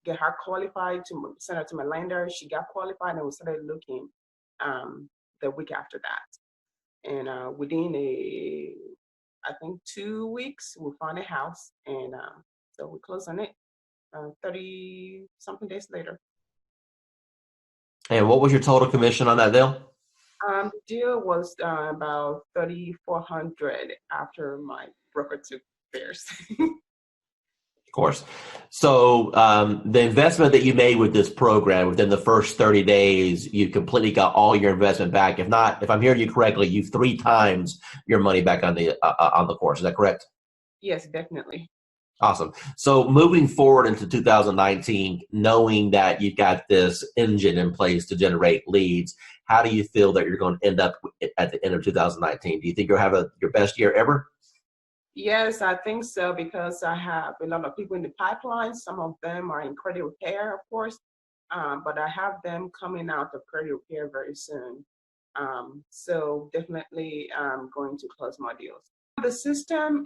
get her qualified to send her to my lender. She got qualified, and we started looking the week after that. And within I think 2 weeks, we found a house, and so we closed on it 30 something days later. And what was your total commission on that deal? The deal was about $3,400 after my broker took theirs. Of course. So the investment that you made with this program within the first 30 days, you completely got all your investment back. If I'm hearing you correctly, you've 3 times your money back on the course. Is that correct? Yes, definitely. Awesome. So moving forward into 2019, knowing that you've got this engine in place to generate leads, how do you feel that you're going to end up at the end of 2019? Do you think you'll have your best year ever? Yes, I think so, because I have a lot of people in the pipeline. Some of them are in credit repair, of course, but I have them coming out of credit repair very soon. So definitely I'm going to close more deals. The system,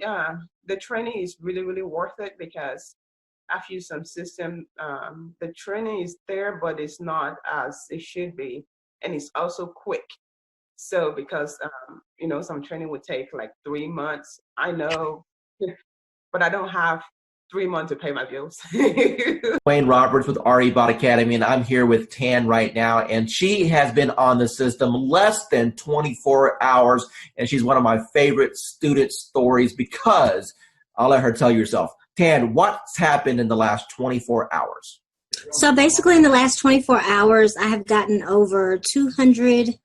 the training is really, really worth it because I've used some system. The training is there, but it's not as it should be. And it's also quick. So because, some training would take like 3 months, I know, but I don't have 3 months to pay my bills. Wayne Roberts with RE Bot Academy, and I'm here with Tan right now, and she has been on the system less than 24 hours, and she's one of my favorite student stories because I'll let her tell you herself. Tan, what's happened in the last 24 hours? So basically in the last 24 hours, I have gotten over 200,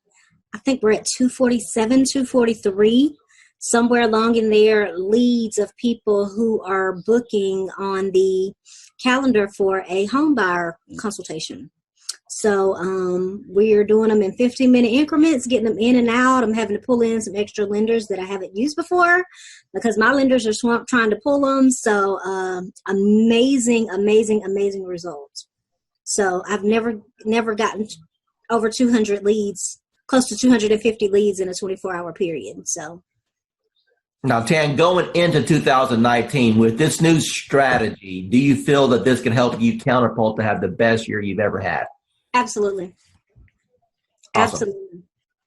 I think we're at 247, 243, somewhere along in there, leads of people who are booking on the calendar for a home buyer consultation. So we're doing them in 15-minute increments, getting them in and out. I'm having to pull in some extra lenders that I haven't used before because my lenders are swamped trying to pull them. So amazing, amazing, amazing results. So I've never gotten over 200 leads, close to 250 leads in a 24-hour period. So. Now, Tan, going into 2019 with this new strategy, do you feel that this can help you counterpult to have the best year you've ever had? Absolutely. Awesome. Absolutely.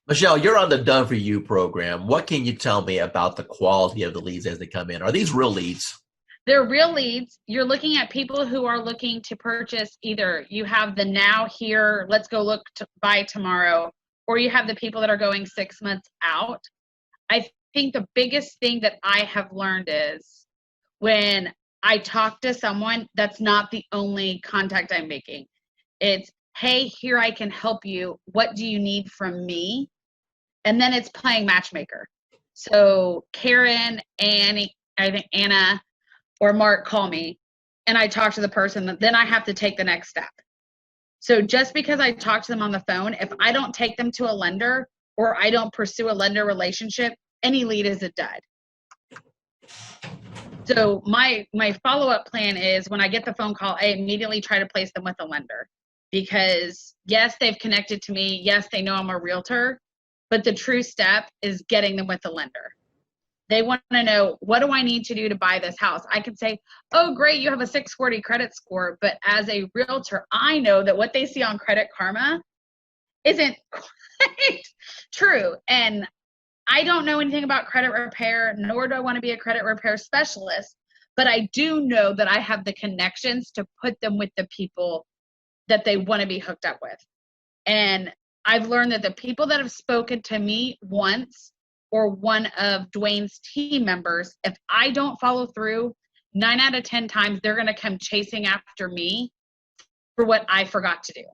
Michelle, you're on the Done For You program. What can you tell me about the quality of the leads as they come in? Are these real leads? They're real leads. You're looking at people who are looking to purchase. Either you have the now, here, let's go look to buy tomorrow, or you have the people that are going 6 months out. I think the biggest thing that I have learned is when I talk to someone, that's not the only contact I'm making. It's, hey, here I can help you. What do you need from me? And then it's playing matchmaker. So Karen, Annie, I think Anna or Mark call me and I talk to the person, then I have to take the next step. So just because I talk to them on the phone, if I don't take them to a lender or I don't pursue a lender relationship, any lead is a dud. So my follow-up plan is when I get the phone call, I immediately try to place them with a lender, because yes, they've connected to me. Yes, they know I'm a realtor, but the true step is getting them with a lender. They want to know, what do I need to do to buy this house? I can say, oh, great, you have a 640 credit score. But as a realtor, I know that what they see on Credit Karma isn't quite true. And I don't know anything about credit repair, nor do I want to be a credit repair specialist. But I do know that I have the connections to put them with the people that they want to be hooked up with. And I've learned that the people that have spoken to me once or one of Dwayne's team members, if I don't follow through, 9 out of 10 times, they're going to come chasing after me for what I forgot to do.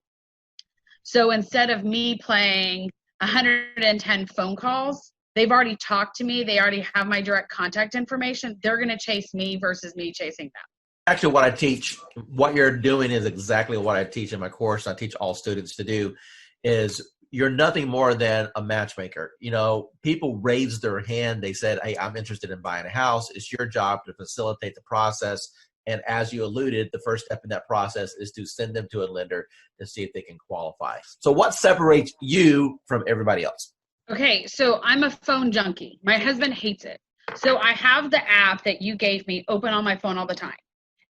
So instead of me playing 110 phone calls, they've already talked to me. They already have my direct contact information. They're going to chase me versus me chasing them. Actually, what I teach, what you're doing is exactly what I teach in my course. I teach all students to do is you're nothing more than a matchmaker. You know, people raised their hand. They said, hey, I'm interested in buying a house. It's your job to facilitate the process. And as you alluded, the first step in that process is to send them to a lender to see if they can qualify. So what separates you from everybody else? Okay, so I'm a phone junkie. My husband hates it. So I have the app that you gave me open on my phone all the time.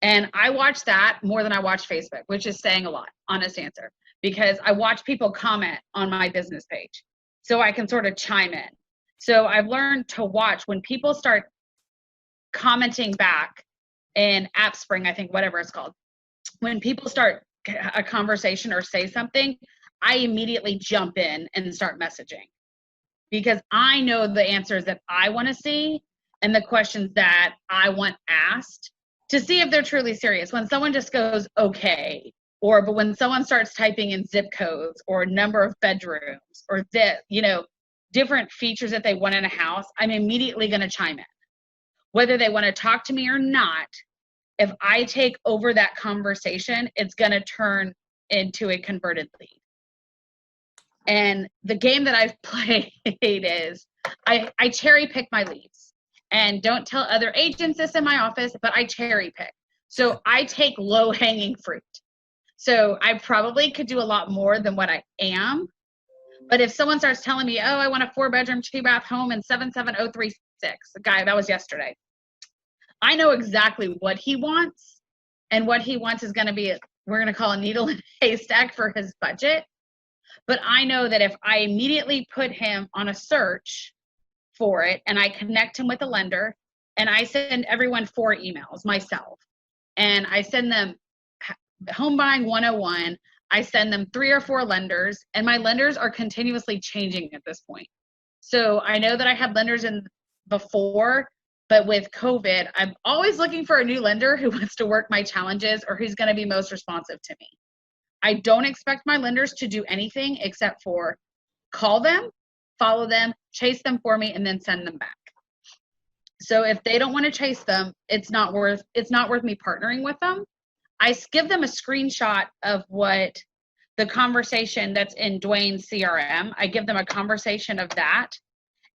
And I watch that more than I watch Facebook, which is saying a lot, honest answer, because I watch people comment on my business page so I can sort of chime in. So I've learned to watch when people start commenting back in AppSpring, I think, whatever it's called. When people start a conversation or say something, I immediately jump in and start messaging, because I know the answers that I want to see and the questions that I want asked to see if they're truly serious. When someone just goes, okay, but when someone starts typing in zip codes or number of bedrooms or different features that they want in a house, I'm immediately going to chime in. Whether they want to talk to me or not, if I take over that conversation, it's going to turn into a converted lead. And the game that I've played is I cherry pick my leads, and don't tell other agents this in my office, but I cherry pick. So I take low hanging fruit. So I probably could do a lot more than what I am. But if someone starts telling me, oh, I want a 4-bedroom, 2-bath home in 77036, the guy, that was yesterday. I know exactly what he wants, and what he wants is going to be, we're going to call a needle in a haystack for his budget. But I know that if I immediately put him on a search for it and I connect him with a lender, and I send everyone 4 emails myself, and I send them Home Buying 101, I send them 3 or 4 lenders, and my lenders are continuously changing at this point. So I know that I had lenders in before, but with COVID, I'm always looking for a new lender who wants to work my challenges or who's going to be most responsive to me. I don't expect my lenders to do anything except for call them, follow them, chase them for me, and then send them back. So if they don't want to chase them, it's not worth me partnering with them. I give them a screenshot of what the conversation that's in Dwayne's CRM. I give them a conversation of that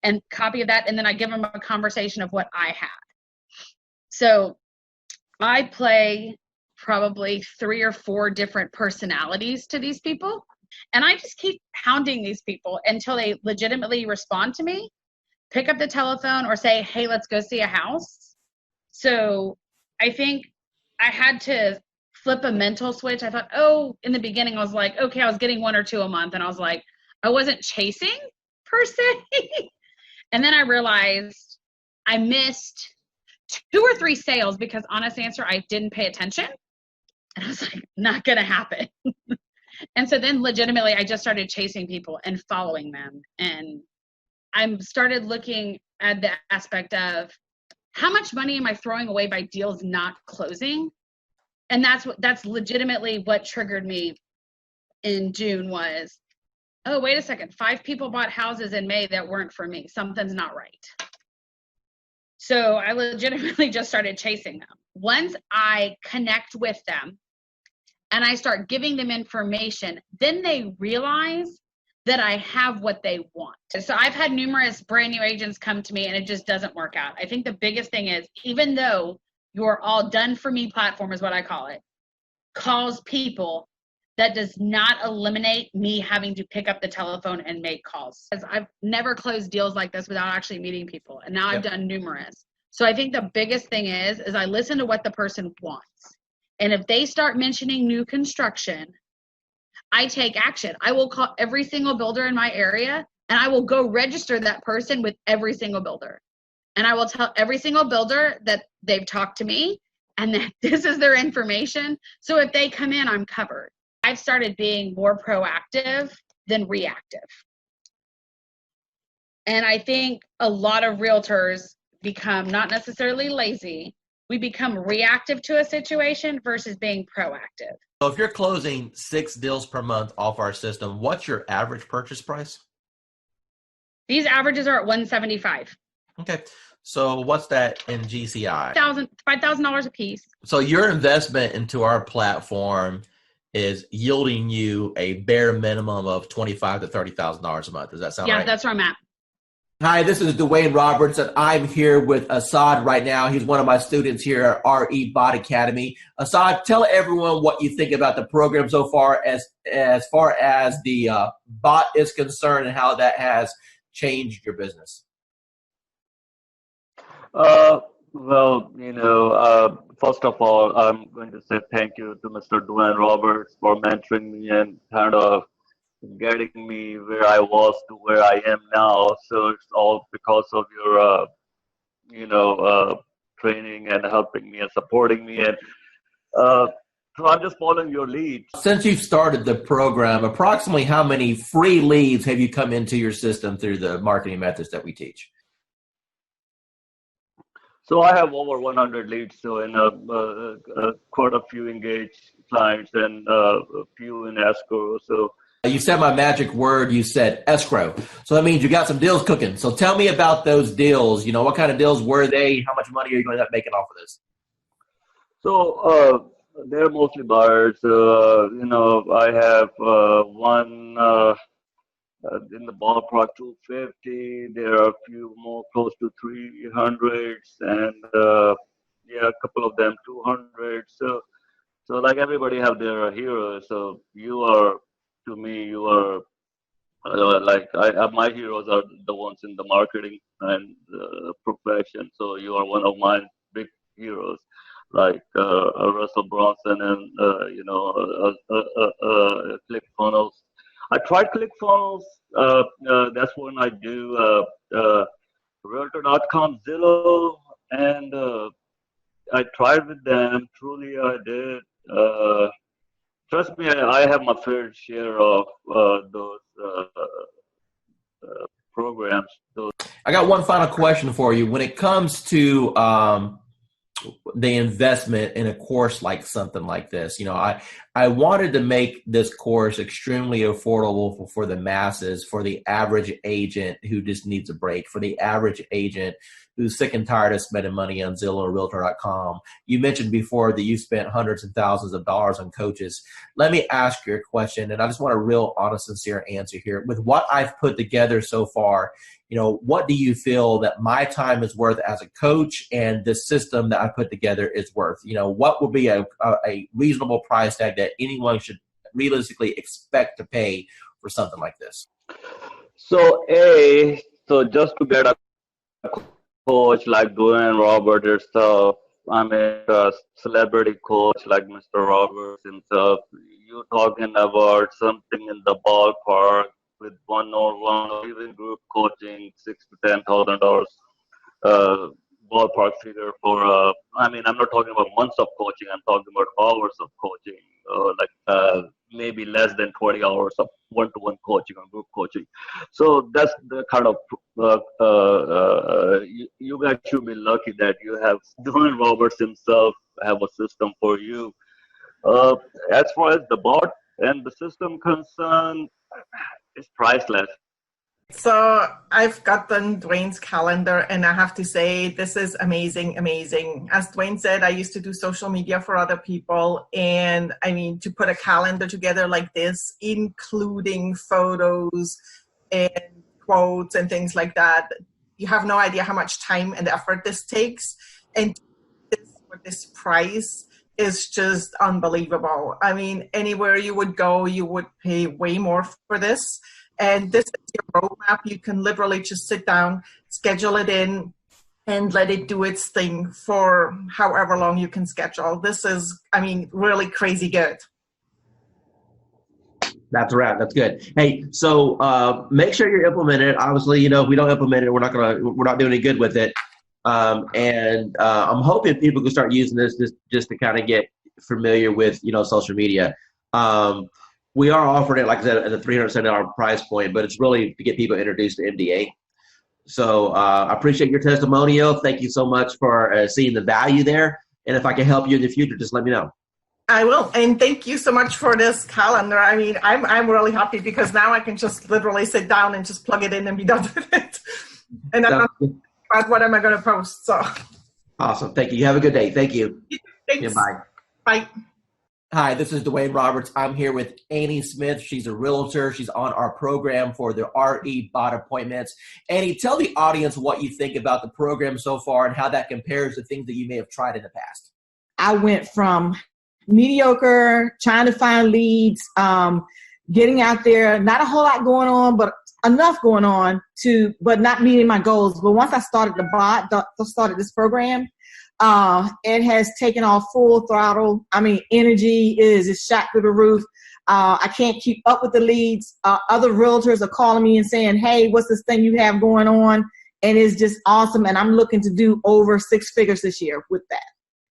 and copy of that, and then I give them a conversation of what I had. So I play probably 3 or 4 different personalities to these people, and I just keep hounding these people until they legitimately respond to me, pick up the telephone, or say, hey, let's go see a house. So I think I had to flip a mental switch. I thought, in the beginning I was like, okay, I was getting 1 or 2 a month, and I was like, I wasn't chasing per se. And then I realized I missed 2 or 3 sales because, honest answer, I didn't pay attention. And I was like, not going to happen. And so then legitimately I just started chasing people and following them. And I started looking at the aspect of how much money am I throwing away by deals not closing? And that's legitimately what triggered me in June was oh, wait a second, 5 people bought houses in May that weren't for me. Something's not right. So I legitimately just started chasing them. Once I connect with them and I start giving them information, then they realize that I have what they want. So I've had numerous brand new agents come to me and it just doesn't work out. I think the biggest thing is, even though your all done for me platform is what I call it, calls people, that does not eliminate me having to pick up the telephone and make calls. Because I've never closed deals like this without actually meeting people. And now I've done numerous. So I think the biggest thing is I listen to what the person wants. And if they start mentioning new construction, I take action. I will call every single builder in my area and I will go register that person with every single builder. And I will tell every single builder that they've talked to me and that this is their information. So if they come in, I'm covered. I've started being more proactive than reactive. And I think a lot of realtors become not necessarily lazy. We become reactive to a situation versus being proactive. So if you're closing 6 deals per month off our system, what's your average purchase price? These averages are at $175. Okay. So what's that in GCI? $5,000 a piece. So your investment into our platform is yielding you a bare minimum of $25,000 to $30,000 a month. Does that sound right? Yeah, that's where I'm at. Hi, this is Dwayne Roberts, and I'm here with Assad right now. He's one of my students here at RE Bot Academy. Assad, tell everyone what you think about the program so far as the bot is concerned and how that has changed your business. Well, first of all, I'm going to say thank you to Mr. Dwayne Roberts for mentoring me and kind of getting me where I was to where I am now. So it's all because of your, training and helping me and supporting me. And so I'm just following your lead. Since you've started the program, approximately how many free leads have you come into your system through the marketing methods that we teach? So I have over 100 leads, so in quite a few engaged clients and a few in escrow. So you said my magic word. You said escrow. So that means you got some deals cooking. So tell me about those deals. What kind of deals were they? How much money are you going to end up making off of this? So they're mostly buyers. I have one in the ballpark 250. There are a few more close to 300s, and a couple of them 200. So like everybody have their heroes. So to me, you are my heroes are the ones in the marketing and profession. So you are one of my big heroes, like Russell Brunson and ClickFunnels. I tried ClickFunnels. That's when I do Realtor.com, Zillow, and I tried with them. Truly, I did. Trust me, I have my fair share of those programs. I got one final question for you. When it comes to the investment in a course like something like this, I wanted to make this course extremely affordable for the masses, for the average agent who just needs a break, for the average agent who's sick and tired of spending money on Zillow or Realtor.com. You mentioned before that you spent hundreds and thousands of dollars on coaches. Let me ask you a question, and I just want a real honest, sincere answer here. With what I've put together so far, what do you feel that my time is worth as a coach and the system that I put together is worth? What would be a reasonable price tag that anyone should realistically expect to pay for something like this? So just to get a coach like Dwayne Roberts yourself, I mean a celebrity coach like Mr. Roberts himself, you're talking about something in the ballpark with one-on-one or even group coaching, $6,000 to $10,000 ballpark figure for. I'm not talking about months of coaching. I'm talking about hours of coaching, maybe less than 20 hours of one-to-one coaching or group coaching. So that's the kind of you guys should be lucky that you have Dwayne Roberts himself have a system for you. As far as the bot and the system concerned, it's priceless. So I've gotten Dwayne's calendar, and I have to say this is amazing, amazing. As Dwayne said, I used to do social media for other people, and I mean, to put a calendar together like this, including photos and quotes and things like that, you have no idea how much time and effort this takes. And for this price is just unbelievable. I mean, anywhere you would go, you would pay way more for this. And this is your roadmap. You can literally just sit down, schedule it in, and let it do its thing for however long you can schedule. This is, I mean, really crazy good. That's right. That's good. Hey, so make sure you're implementing it. Obviously, you know, if we don't implement it, we're not doing any good with it. And I'm hoping people can start using this just to kind of get familiar with, you know, social media. We are offering it, like I said, at a $370 price point, but it's really to get people introduced to MDA. So I appreciate your testimonial. Thank you so much for seeing the value there. And if I can help you in the future, just let me know. I will. And thank you so much for this calendar. I mean, I'm really happy because now I can just literally sit down and just plug it in and be done with it. And I'm not thinking about what am I going to post. So awesome. Thank you. You have a good day. Thank you. Thanks. Yeah, bye. Bye. Hi, this is Dwayne Roberts. I'm here with Annie Smith. She's a realtor. She's on our program for the RE bot appointments. Annie, tell the audience what you think about the program so far and how that compares to things that you may have tried in the past. I went from mediocre, trying to find leads, getting out there, not a whole lot going on, but enough going on but not meeting my goals. But once I started started this program, it has taken off full throttle. I mean, energy is shot through the roof. I can't keep up with the leads. Other realtors are calling me and saying, hey, what's this thing you have going on? And it's just awesome. And I'm looking to do over 6 figures this year with that.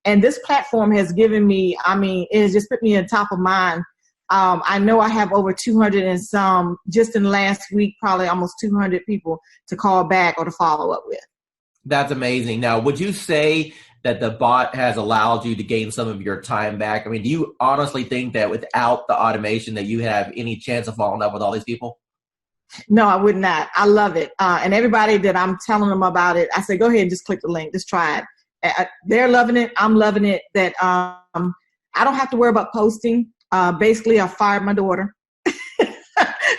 And this platform has given me, I mean, it has just put me on top of mind. I know I have over 200 and some, just in the last week, probably almost 200 people to call back or to follow up with. That's amazing. Now, would you say that the bot has allowed you to gain some of your time back? I mean, do you honestly think that without the automation that you have any chance of following up with all these people? No, I would not. I love it. And everybody that I'm telling them about it, I say, go ahead and just click the link. Just try it. They're loving it. I'm loving it. That I don't have to worry about posting. Basically, I fired my daughter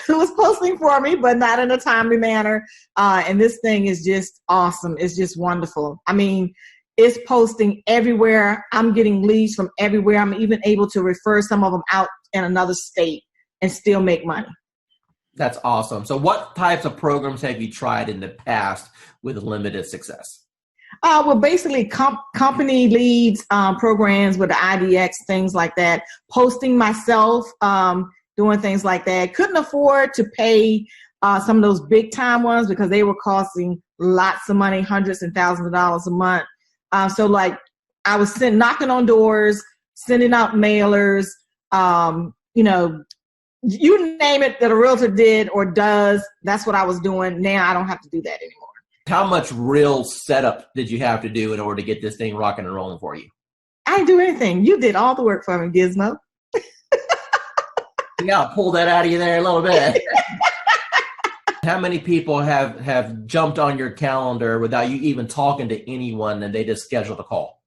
who was posting for me, but not in a timely manner. And this thing is just awesome. It's just wonderful. I mean, it's posting everywhere. I'm getting leads from everywhere. I'm even able to refer some of them out in another state and still make money. That's awesome. So what types of programs have you tried in the past with limited success? Well, basically company leads, programs with the IDX, things like that. Posting myself, doing things like that. Couldn't afford to pay some of those big time ones because they were costing lots of money, hundreds and thousands of dollars a month. So like I was knocking on doors, sending out mailers, you know, you name it that a realtor did or does. That's what I was doing. Now I don't have to do that anymore. How much real setup did you have to do in order to get this thing rocking and rolling for you? I didn't do anything. You did all the work for me, Gizmo. Yeah, I'll pull that out of you there a little bit. How many people have jumped on your calendar without you even talking to anyone and they just scheduled a call?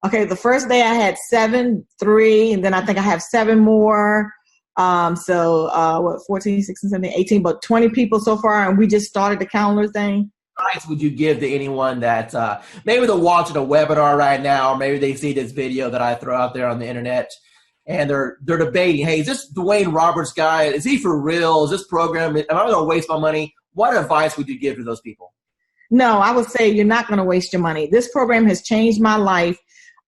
Okay, the first day I had 7, 3, and then I think I have 7 more. So 14, 16, 17, 18, but 20 people so far, and we just started the calendar thing. Advice would you give to anyone that maybe they're watching a webinar right now, or maybe they see this video that I throw out there on the internet, and they're debating, hey, is this Dwayne Roberts guy? Is he for real? Is this program? Am I going to waste my money? What advice would you give to those people? No, I would say you're not going to waste your money. This program has changed my life.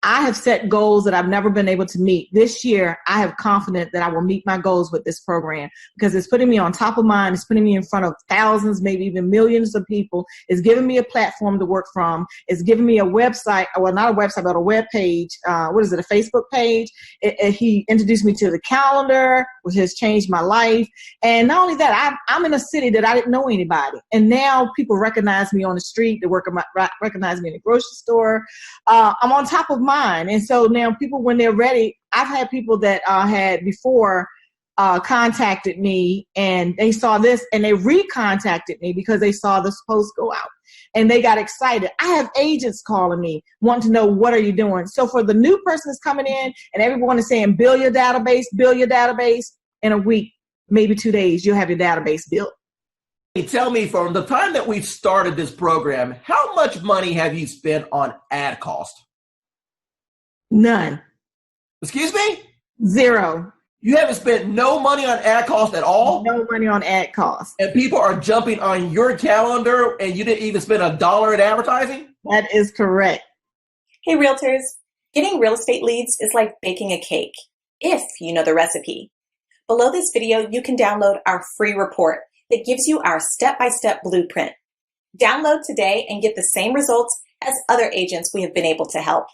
I have set goals that I've never been able to meet. This year, I have confidence that I will meet my goals with this program because it's putting me on top of mind. It's putting me in front of thousands, maybe even millions of people. It's giving me a platform to work from. It's giving me a website, well, not a website, but a web page. What is it, a Facebook page? He introduced me to the calendar, which has changed my life. And not only that, I'm in a city that I didn't know anybody. And now people recognize me on the street. They recognize me in the grocery store. I'm on top of mind. And so now people, when they're ready, I've had people that had before contacted me and they saw this and they recontacted me because they saw this post go out and they got excited. I have agents calling me wanting to know, what are you doing? So for the new person that's coming in and everyone is saying, build your database, in a week, maybe 2 days, you'll have your database built. Tell me, from the time that we've started this program, how much money have you spent on ad cost? None. Excuse me? Zero. You haven't spent no money on ad cost at all? No money on ad cost. And people are jumping on your calendar and you didn't even spend $1 in advertising? That is correct. Hey, realtors. Getting real estate leads is like baking a cake, if you know the recipe. Below this video, you can download our free report that gives you our step-by-step blueprint. Download today and get the same results as other agents we have been able to help.